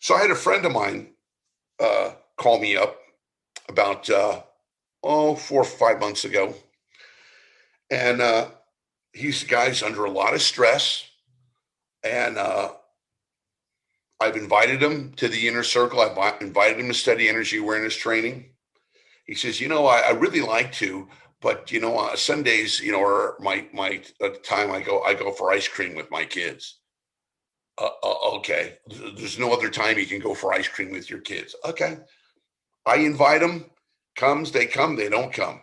So I had a friend of mine call me up about 4 or 5 months ago, and he's the guy's under a lot of stress, and I've invited him to the inner circle. I've invited him to study energy awareness training. He says, I really like to, but Sundays, or my time I go for ice cream with my kids. Okay, there's no other time you can go for ice cream with your kids. Okay, I invite them, they come, they don't come.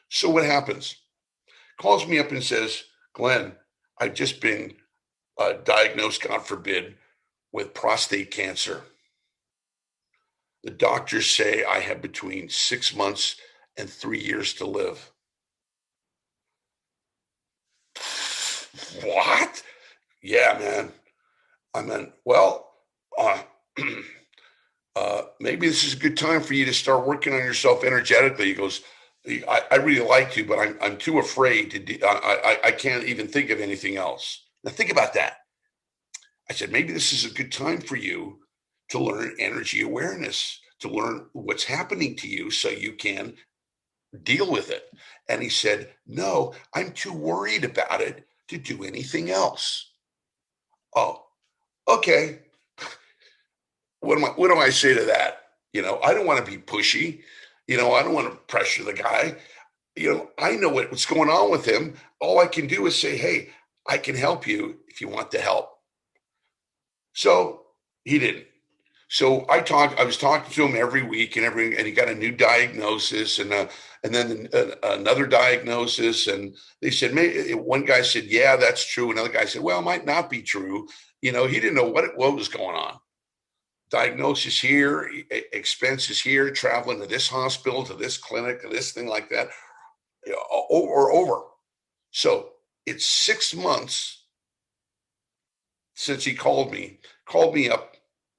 So what happens? Calls me up and says, Glenn, I've just been diagnosed, God forbid, with prostate cancer. The doctors say I have between 6 months and 3 years to live. What? Yeah, man. I mean, well, uh, maybe this is a good time for you to start working on yourself energetically. He goes, I really like to, but I'm too afraid to. I can't even think of anything else. Now think about that. I said, maybe this is a good time for you to learn energy awareness, to learn what's happening to you so you can deal with it. And he said, no, I'm too worried about it to do anything else. Oh, okay. What do I say to that? I don't want to be pushy. I don't want to pressure the guy. I know what's going on with him. All I can do is say, hey, I can help you if you want the help. So he didn't. So I was talking to him every week and he got a new diagnosis and then another diagnosis. And they said, maybe one guy said, yeah, that's true. Another guy said, well, it might not be true. He didn't know what was going on. Diagnosis here, expenses here, traveling to this hospital, to this clinic, to this thing like that, over. So it's 6 months since he called me up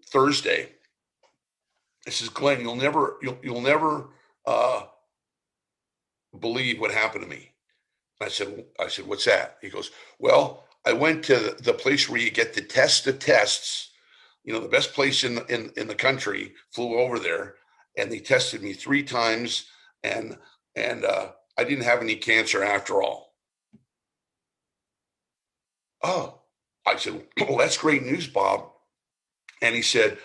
Thursday. He says, Glenn, you'll never believe what happened to me. I said, what's that? He goes, well, I went to the place where you get the test of tests, the best place in the country, flew over there, and they tested me 3 times, and I didn't have any cancer after all. Oh, I said, well, that's great news, Bob. And he said,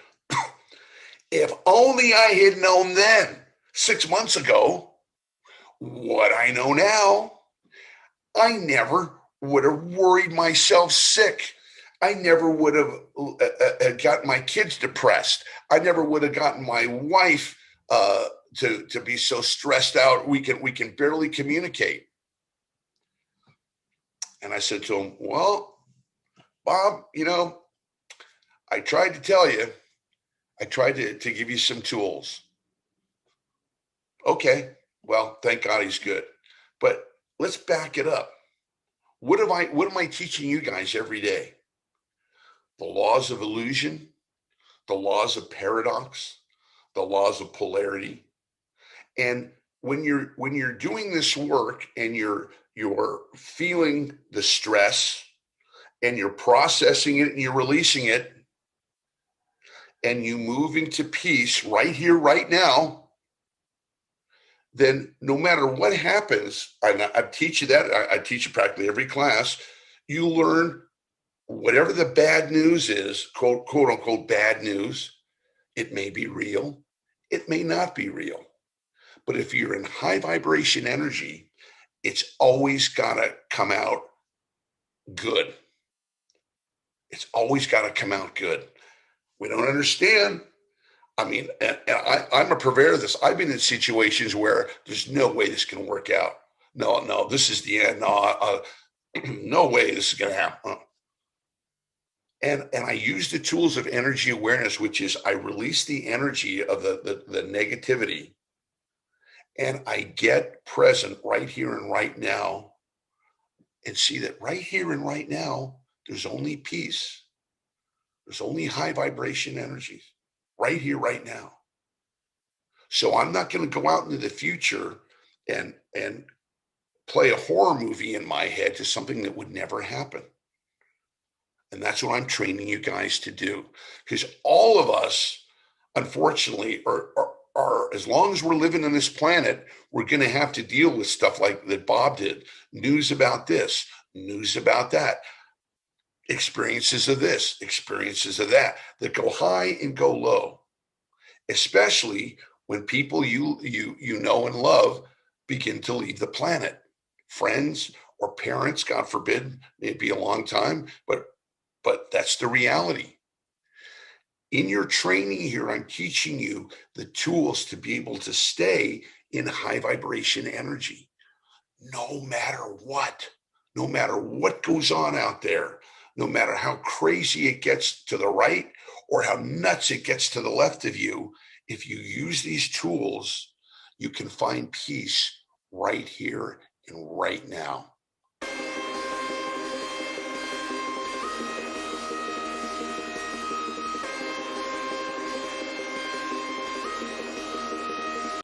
if only I had known then, 6 months ago, what I know now, I never would have worried myself sick. I never would have gotten my kids depressed. I never would have gotten my wife to be so stressed out. We can barely communicate. And I said to him, well, Bob, I tried to tell you. I tried to give you some tools. Okay, well, thank God he's good. But let's back it up. What am I teaching you guys every day? The laws of illusion, the laws of paradox, the laws of polarity. And when you're doing this work and you're feeling the stress and you're processing it and you're releasing it and you move into peace right here, right now, then no matter what happens, I teach you that. I teach you practically every class. You learn whatever the bad news is, quote unquote bad news. It may be real. It may not be real. But if you're in high vibration energy, it's always got to come out good. It's always got to come out good. We don't understand. I mean, and I'm a purveyor of this. I've been in situations where there's no way this can work out. No, this is the end. No, no way this is going to happen. And I use the tools of energy awareness, which is I release the energy of the negativity, and I get present right here and right now, and see that right here and right now, there's only peace. There's only high vibration energies right here, right now. So I'm not going to go out into the future and play a horror movie in my head to something that would never happen. And that's what I'm training you guys to do. Because all of us, unfortunately, are as long as we're living on this planet, we're going to have to deal with stuff like that Bob did. News about this, news about that, experiences of this, experiences of that go high and go low, especially when people you know and love begin to leave the planet. Friends or parents, God forbid, may be a long time, but that's the reality. In your training here, I'm teaching you the tools to be able to stay in high vibration energy, no matter what, no matter what goes on out there, no matter how crazy it gets to the right or how nuts it gets to the left of you. If you use these tools, you can find peace right here and right now.